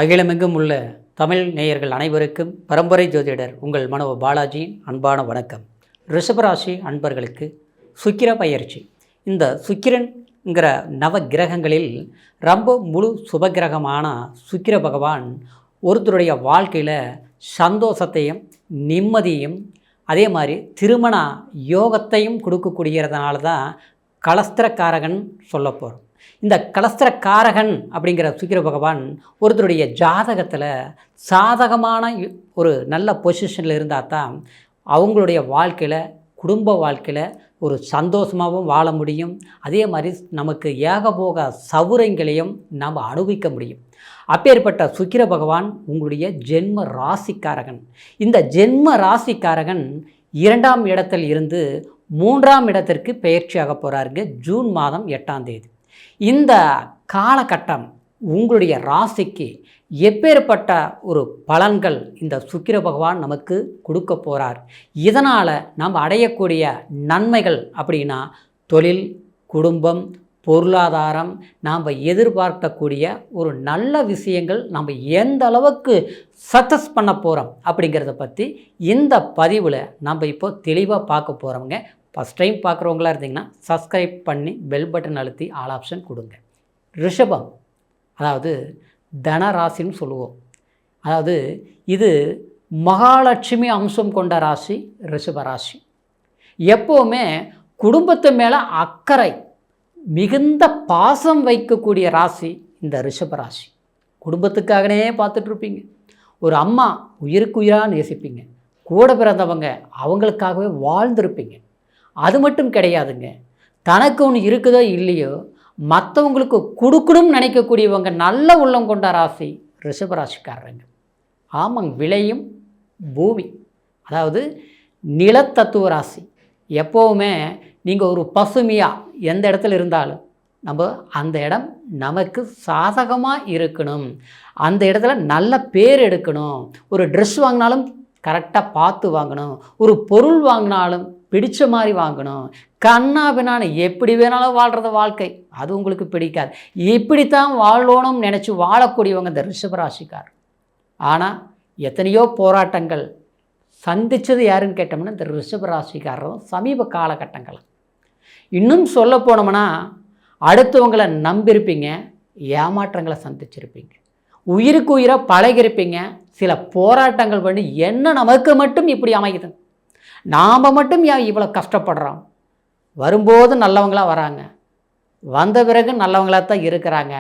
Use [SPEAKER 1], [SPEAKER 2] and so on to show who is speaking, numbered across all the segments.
[SPEAKER 1] அகிலமெங்கும் உள்ள தமிழ் நேயர்கள் அனைவருக்கும் பரம்பரை ஜோதிடர் உங்கள் மனோ பாலாஜியின் அன்பான வணக்கம். ரிஷபராசி அன்பர்களுக்கு சுக்கிர பயிற்சி. இந்த சுக்கிரன்கிற நவ கிரகங்களில் ரொம்ப முழு சுபகிரகமான சுக்கிர பகவான் ஒருத்தருடைய வாழ்க்கையில் சந்தோஷத்தையும் நிம்மதியும் அதே மாதிரி திருமண யோகத்தையும் கொடுக்கக்கூடியதுனால தான் கலஸ்திரக்காரகன் சொல்ல போகிறோம். இந்த கலஸ்திரக்காரகன் அப்படிங்கிற சுக்கிர பகவான் ஒருத்தருடைய ஜாதகத்தில் சாதகமான ஒரு நல்ல பொசிஷனில் இருந்தால் தான் அவங்களுடைய வாழ்க்கையில் குடும்ப வாழ்க்கையில் ஒரு சந்தோஷமாகவும் வாழ முடியும். அதே மாதிரி நமக்கு ஏகபோக சௌகரியங்களையும் நாம் அனுபவிக்க முடியும். அப்பேற்பட்ட சுக்கிர பகவான் உங்களுடைய ஜென்ம ராசிக்காரகன். இந்த ஜென்ம ராசிக்காரகன் 2ஆம் இடத்தில் இருந்து 3ஆம் இடத்திற்கு பெயர்ச்சியாக போகிறாருங்க. ஜூன் மாதம் 8ஆம் தேதி. இந்த காலகட்டம் உங்களுடைய ராசிக்கு எப்பேற்பட்ட ஒரு பலன்கள் இந்த சுக்கிர பகவான் நமக்கு கொடுக்க போகிறார். இதனால் நாம் அடையக்கூடிய நன்மைகள் அப்படின்னா தொழில், குடும்பம், பொருளாதாரம், நாம் எதிர்பார்க்கக்கூடிய ஒரு நல்ல விஷயங்கள் நம்ம எந்த அளவுக்கு சக்ஸஸ் பண்ண போகிறோம் அப்படிங்கிறத பற்றி இந்த பதிவில் நம்ம இப்போ தெளிவாக பார்க்க போகிறோங்க. ஃபஸ்ட் டைம் பார்க்குறவங்களா இருந்தீங்கன்னா சப்ஸ்கிரைப் பண்ணி பெல் பட்டன் அழுத்தி ஆல் ஆப்ஷன் கொடுங்க. ரிஷபம் அதாவது தனராசின்னு சொல்லுவோம். அதாவது இது மகாலட்சுமி அம்சம் கொண்ட ராசி ரிஷபராசி. எப்போவுமே குடும்பத்து மேலே அக்கறை மிகுந்த பாசம் வைக்கக்கூடிய ராசி இந்த ரிஷபராசி. குடும்பத்துக்காகனே பார்த்துட்ருப்பீங்க. ஒரு அம்மா உயிருக்கு உயிராக நேசிப்பீங்க. கூட பிறந்தவங்க அவங்களுக்காகவே வாழ்ந்திருப்பீங்க. அது மட்டும் கிடையாதுங்க, தனக்கு ஒன்று இருக்குதோ இல்லையோ மற்றவங்களுக்கு கொடுக்கணும்னு நினைக்கக்கூடியவங்க நல்ல உள்ளம் கொண்ட ராசி ரிஷபராசிக்காரங்க. ஆமாங்க, விளையும் பூமி அதாவது நிலத்தத்துவ ராசி. எப்போவுமே நீங்கள் ஒரு பசுமையாக எந்த இடத்துல இருந்தாலும் நம்ம அந்த இடம் நமக்கு சாதகமாக இருக்கணும். அந்த இடத்துல நல்ல பேர் எடுக்கணும். ஒரு ட்ரெஸ் வாங்கினாலும் கரெக்டாக பார்த்து வாங்கணும். ஒரு பொருள் வாங்கினாலும் பிடிச்ச மாதிரி வாங்கணும். கண்ணா பின்னான்னு எப்படி வேணாலும் வாழ்கிறது வாழ்க்கை அது உங்களுக்கு பிடிக்காது. இப்படித்தான் வாழணும்னு நினச்சி வாழக்கூடியவங்க இந்த ரிஷபராசிக்கார். ஆனால் எத்தனையோ போராட்டங்கள் சந்தித்தது யாருன்னு கேட்டோம்னா இந்த ரிஷபராசிக்காரரும் சமீப காலகட்டங்கள். இன்னும் சொல்ல போனோம்னா அடுத்தவங்களை நம்பியிருப்பீங்க, ஏமாற்றங்களை சந்திச்சிருப்பீங்க, உயிருக்கு உயிராக பழகிருப்பீங்க. சில போராட்டங்கள் பண்ணி என்ன நமக்கு மட்டும் இப்படி அமைக்குது, நாம் மட்டும் ஏன் இவ்வளோ கஷ்டப்படுறோம். வரும்போது நல்லவங்களாக வராங்க, வந்த பிறகு நல்லவங்களாக தான் இருக்கிறாங்க.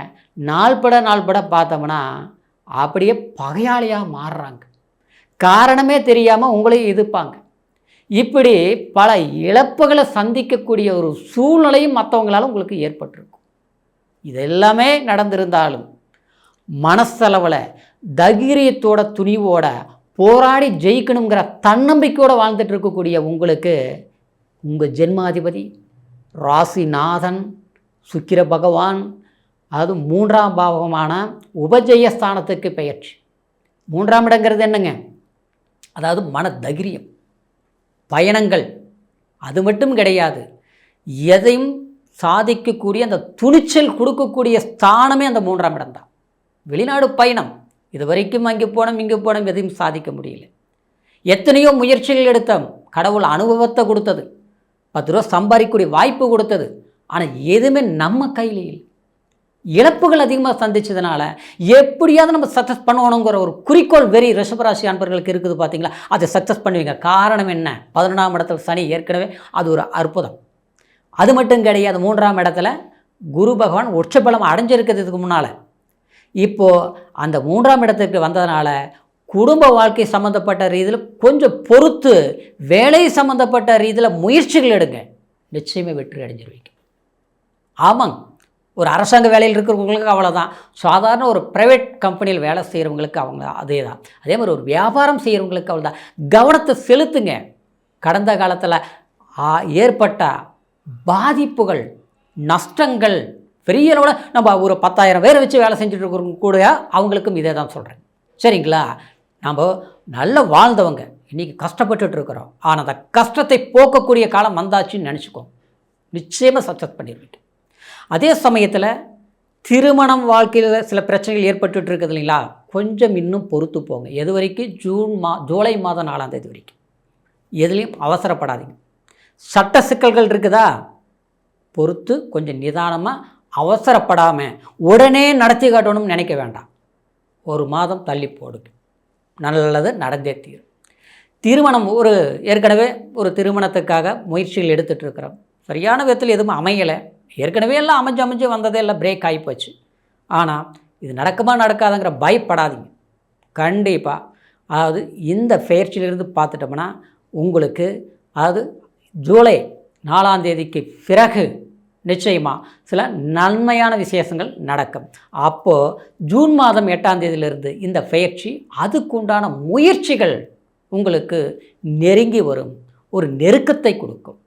[SPEAKER 1] நாள்பட பார்த்தோம்னா அப்படியே பகையாளியாக மாறுறாங்க. காரணமே தெரியாமல் உங்களையும் எதிர்ப்பாங்க. இப்படி பல இழப்புகளை சந்திக்கக்கூடிய ஒரு சூழ்நிலையும் மற்றவங்களால் உங்களுக்கு ஏற்பட்டிருக்கும். இதெல்லாமே நடந்திருந்தாலும் மனசளவில் தைரியத்தோட துணிவோட போராடி ஜெயிக்கணுங்கிற தன்னம்பிக்கையோடு வாழ்ந்துட்டு இருக்கக்கூடிய உங்களுக்கு உங்கள் ஜென்மாதிபதி ராசிநாதன் சுக்கிர பகவான் அதாவது 3ஆம் பாவகமான உபஜயஸ்தானத்துக்கு பெயர்ச்சி. 3ஆம் இடங்கிறது என்னங்க, அதாவது மன தைரியம், பயணங்கள். அது மட்டும் கிடையாது, எதையும் சாதிக்கக்கூடிய அந்த துணிச்சல் கொடுக்கக்கூடிய ஸ்தானமே அந்த 3ஆம் இடம் தான். வெளிநாடு பயணம், இது வரைக்கும் அங்கே போனோம் இங்கே போனோம் எதையும் சாதிக்க முடியல. எத்தனையோ முயற்சிகள் எடுத்தோம், கடவுள் அனுபவத்தை கொடுத்தது, 10 ரூபா சம்பாதிக்கக்கூடிய வாய்ப்பு கொடுத்தது. ஆனால் எதுவுமே நம்ம கையில் இல்லை. இழப்புகள் அதிகமாக சந்தித்ததுனால எப்படியாவது நம்ம சக்ஸஸ் பண்ணணுங்கிற ஒரு குறிக்கோள் வெறி ரிஷபராசி அன்பர்களுக்கு இருக்குது. பார்த்தீங்களா, அதை சக்ஸஸ் பண்ணுவீங்க. காரணம் என்ன, 11ஆம் இடத்துல சனி ஏற்கனவே அது ஒரு அற்புதம். அது மட்டும் கிடையாது, 3ஆம் இடத்துல குரு பகவான் உச்சபலம் அடைஞ்சிருக்கிறதுக்கு முன்னால் இப்போது அந்த 3ஆம் இடத்துக்கு வந்ததுனால குடும்ப வாழ்க்கை சம்மந்தப்பட்ட ரீதியில் கொஞ்சம் பொறுத்து வேலை சம்மந்தப்பட்ட ரீதியில் முயற்சிகள் எடுங்க, நிச்சயமே வெற்றி அடைஞ்சிருவீங்க. ஆமாங்க, ஒரு அரசாங்க வேலையில் இருக்கிறவங்களுக்கு அவ்வளோதான். சாதாரண ஒரு ப்ரைவேட் கம்பெனியில் வேலை செய்கிறவங்களுக்கு அவங்க அதே தான். அதே மாதிரி ஒரு வியாபாரம் செய்கிறவங்களுக்கு அவ்வளோதான். கவனத்தை செலுத்துங்க. கடந்த காலத்தில் ஏற்பட்ட பாதிப்புகள், நஷ்டங்கள் பெரிய அளவில் நம்ம ஒரு 10,000 பேரை வச்சு வேலை செஞ்சுட்டு இருக்கிறவங்க கூட அவங்களுக்கும் இதே தான் சொல்கிறேன். சரிங்களா, நம்ம நல்லா வாழ்ந்தவங்க இன்றைக்கி கஷ்டப்பட்டுட்டு இருக்கிறோம். ஆனால் அந்த கஷ்டத்தை போக்கக்கூடிய காலம் வந்தாச்சுன்னு நினச்சிக்கோங்க, நிச்சயமாக சக்ஸஸ் பண்ணிடுவீங்க. அதே சமயத்தில் திருமணம் வாழ்க்கையில் சில பிரச்சனைகள் ஏற்பட்டு இருக்குது இல்லைங்களா, கொஞ்சம் இன்னும் பொறுத்து போங்க. எது வரைக்கும்? ஜூலை மாதம் 4ஆம் தேதி வரைக்கும். எதுலேயும் அவசரப்படாதீங்க. சட்ட சிக்கல்கள் இருக்குதா? பொறுத்து கொஞ்சம் நிதானமாக, அவசரப்படாமல் உடனே நடத்தி காட்டணும்னு நினைக்க வேண்டாம். ஒரு மாதம் தள்ளி போடுங்க, நல்லது நடந்தே தீரும். திருமணம் ஏற்கனவே ஒரு திருமணத்துக்காக முயற்சிகள் எடுத்துகிட்டு இருக்கிறோம். சரியான விதத்தில் எதுவும் அமையலை. ஏற்கனவே எல்லாம் அமைஞ்சு வந்ததே எல்லாம் பிரேக் ஆகிப்போச்சு. ஆனால் இது நடக்குமா நடக்காதுங்கிற பயப்படாதீங்க. கண்டிப்பாக அதாவது இந்த பயிற்சியிலிருந்து பார்த்துட்டோம்னா உங்களுக்கு அதாவது ஜூலை 4ஆம் தேதிக்கு பிறகு நிச்சயமாக சில நன்மையான விசேஷங்கள் நடக்கும். அப்போது ஜூன் மாதம் 8ஆம் தேதியிலிருந்து இந்த பயிற்சி அதுக்குண்டான முயற்சிகள் உங்களுக்கு நெருங்கி வரும், ஒரு நெருக்கத்தை கொடுக்கும்.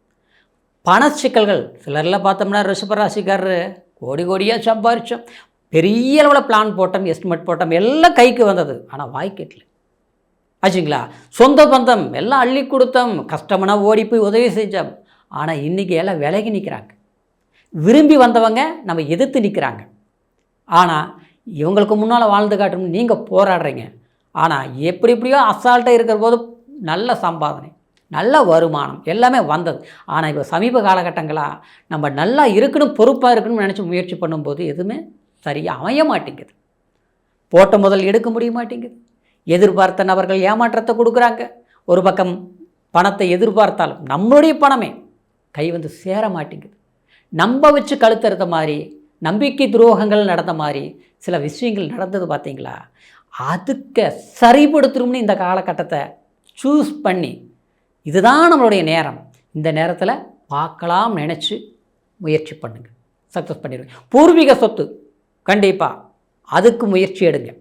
[SPEAKER 1] பண சிக்கல்கள் சிலரில் பார்த்தோம்னா ரிஷபராசிக்காரர் கோடியாக சம்பாரித்தோம், பெரிய அளவில் பிளான் போட்டோம், எஸ்டிமேட் போட்டோம், எல்லாம் கைக்கு வந்தது, ஆனால் வாய்க்கெட்டல ஆச்சுங்களா. சொந்த பந்தம் எல்லாம் அள்ளி கொடுத்தோம், கஷ்டம்னா ஓடி போய் உதவி செஞ்சோம், ஆனால் இன்றைக்கி எல்லாம் விலகி நிற்கிறாங்க. விரும்பி வந்தவங்க நம்ம எதிர்த்து நிற்கிறாங்க. ஆனால் இவங்களுக்கு முன்னால் வாழ்ந்து காட்டணும்னு நீங்கள் போராடுறீங்க. ஆனால் எப்படியோ அசால்ட்டாக இருக்கிற போது நல்ல சம்பாதனை, நல்ல வருமானம் எல்லாமே வந்தது. ஆனால் இப்போ சமீப காலகட்டங்களாக நம்ம நல்லா இருக்கணும், பொறுப்பாக இருக்கணும்னு நினச்சி முயற்சி பண்ணும்போது எதுவுமே சரியாக அமைய மாட்டேங்குது. போட்ட முதல் எடுக்க முடிய மாட்டேங்குது. எதிர்பார்த்த நபர்கள் ஏமாற்றத்தை கொடுக்குறாங்க. ஒரு பக்கம் பணத்தை எதிர்பார்த்தாலும் நம்மளுடைய பணமே கை வந்து சேர மாட்டேங்குது. நம்ப வச்சு கழுத்தறுத்த மாதிரி, நம்பிக்கை துரோகங்கள் நடந்த மாதிரி சில விஷயங்கள் நடந்தது பார்த்தீங்களா. அதுக்கு சரிப்படுத்தணும்னு இந்த காலகட்டத்தை சூஸ் பண்ணி, இதுதான் நம்மளுடைய நேரம், இந்த நேரத்தில் பார்க்கலாம் நினச்சி முயற்சி பண்ணுங்கள், சக்ஸஸ் பண்ணிடுங்க. பூர்வீக சொத்து கண்டிப்பாக அதுக்கு முயற்சி எடுங்க.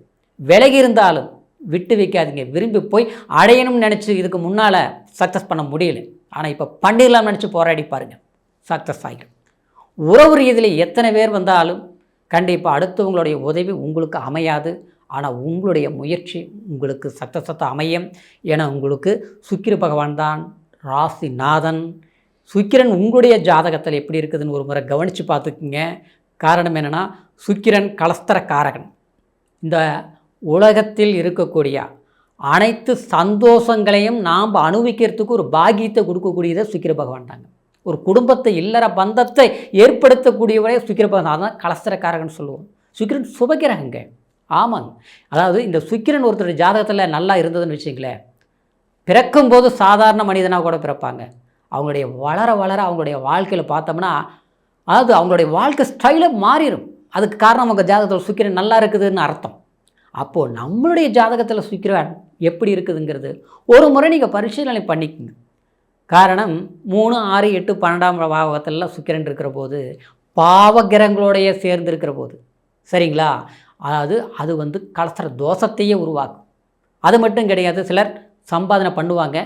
[SPEAKER 1] விலகி இருந்தாலும் விட்டு வைக்காதீங்க. விரும்பி போய் அடையணும்னு நினச்சி இதுக்கு முன்னால் சக்ஸஸ் பண்ண முடியல, ஆனால் இப்போ பண்ணிடலாம்னு நினச்சி போராடி பாருங்கள், சக்ஸஸ் ஆகிடும். உறவு ரீதியில் எத்தனை பேர் வந்தாலும் கண்டிப்பாக அடுத்தவங்களுடைய உதவி உங்களுக்கு அமையாது. ஆனால் உங்களுடைய முயற்சி உங்களுக்கு சக்ஸஸாக அமையும். ஏன்னா உங்களுக்கு சுக்கிர பகவான் தான் ராசிநாதன். சுக்கிரன் உங்களுடைய ஜாதகத்தில் எப்படி இருக்குதுன்னு ஒரு முறை கவனித்து பார்த்துக்குங்க. காரணம் என்னென்னா, சுக்கிரன் கலஸ்தர காரகன். இந்த உலகத்தில் இருக்கக்கூடிய அனைத்து சந்தோஷங்களையும் நாம் அனுபவிக்கிறதுக்கு ஒரு பாக்கியத்தை கொடுக்கக்கூடியதை சுக்கிர பகவான் தாங்க. ஒரு குடும்பத்தை, இல்லற பந்தத்தை ஏற்படுத்தக்கூடியவரே சுக்கிர பகவான் தான். கலஸ்தரக்காரகன் சொல்லுவோம். சுக்கிரன் சுபகிரகங்க. ஆமாங்க. அதாவது இந்த சுக்கிரன் ஒருத்தர் ஜாதகத்தில் நல்லா இருந்ததுன்னு வச்சுங்களேன், பிறக்கும்போது சாதாரண மனிதனாக கூட பிறப்பாங்க. அவங்களுடைய வளர அவங்களுடைய வாழ்க்கையில் பார்த்தோம்னா அதாவது அவங்களுடைய வாழ்க்கை ஸ்டைலே மாறிடும். அதுக்கு காரணம் அவங்க ஜாதகத்தில் சுக்கிரன் நல்லா இருக்குதுன்னு அர்த்தம். அப்போது நம்மளுடைய ஜாதகத்தில் சுக்கிரன் எப்படி இருக்குதுங்கிறது ஒரு முறை நீங்கள் பரிசீலனை பண்ணிக்கோங்க. காரணம் 3, 6, 8, 12ஆம் பாவகத்திலலாம் சுக்கிரன் இருக்கிற போது, பாவகிரகங்களோடைய சேர்ந்து இருக்கிற போது, சரிங்களா, அது வந்து கலஸ்தர தோஷத்தையே உருவாக்கும். அது மட்டும் கிடையாது, சிலர் சம்பாதனை பண்ணுவாங்க,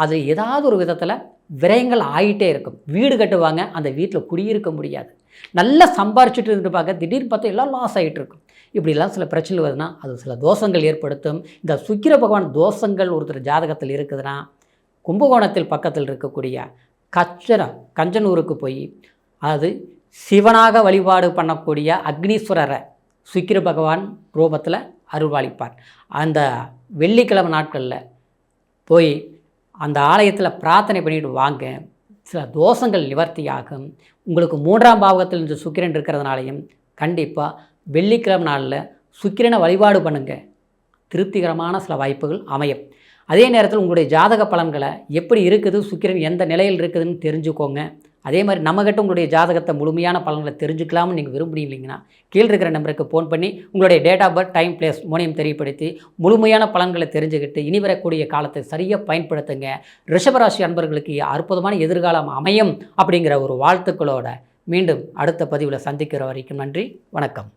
[SPEAKER 1] அது ஏதாவது ஒரு விதத்தில் விரயங்கள் ஆகிட்டே இருக்கும். வீடு கட்டுவாங்க, அந்த வீட்டில் குடியிருக்க முடியாது. நல்லா சம்பாரிச்சுட்டு இருந்துப்பாங்க, திடீர்னு பார்த்தா எல்லாம் லாஸ் ஆகிட்டு இருக்கும். இப்படிலாம் சில பிரச்சனை வருதுன்னா அது சில தோஷங்கள் ஏற்படுத்தும். இந்த சுக்கிர பகவான் தோஷங்கள் ஒருத்தர் ஜாதகத்தில் இருக்குதுன்னா, கும்பகோணத்தில் பக்கத்தில் இருக்கக்கூடிய கஞ்சனூருக்கு போய் அது சிவனாக வழிபாடு பண்ணக்கூடிய அக்னீஸ்வரரை சுக்கிர பகவான் ரூபத்தில் அருள்வாளிப்பார். அந்த வெள்ளிக்கிழமை நாட்களில் போய் அந்த ஆலயத்தில் பிரார்த்தனை பண்ணிட்டு வாங்க, சில தோஷங்கள் நிவர்த்தியாகும். உங்களுக்கு 3ஆம் பாவகத்தில் இந்த சுக்கிரன் இருக்கிறதுனாலையும் கண்டிப்பாக வெள்ளிக்கிழமை நாளில் சுக்கிரனை வழிபாடு பண்ணுங்கள், திருப்திகரமான சில வாய்ப்புகள் அமையும். அதே நேரத்தில் உங்களுடைய ஜாதக பலன்களை எப்படி இருக்குது, சுக்கிரன் எந்த நிலையில் இருக்குதுன்னு தெரிஞ்சுக்கோங்க. அதே மாதிரி நம்மகிட்ட உங்களுடைய ஜாதகத்தை முழுமையான பலன்களை தெரிஞ்சுக்கலாம்னு நீங்கள் விரும்புனீங்கன்னா கீழே இருக்கிற நம்பருக்கு ஃபோன் பண்ணி உங்களுடைய date of birth, time, place 3ஐயும் தெரியப்படுத்தி முழுமையான பலன்களை தெரிஞ்சுக்கிட்டு இனி வரக்கூடிய காலத்தை சரியாக பயன்படுத்துங்க. ரிஷபராசி அன்பர்களுக்கு அற்புதமான எதிர்காலம் அமையும் அப்படிங்கிற ஒரு வாழ்த்துக்களோட மீண்டும் அடுத்த பதிவில் சந்திக்கிற வரைக்கும் நன்றி, வணக்கம்.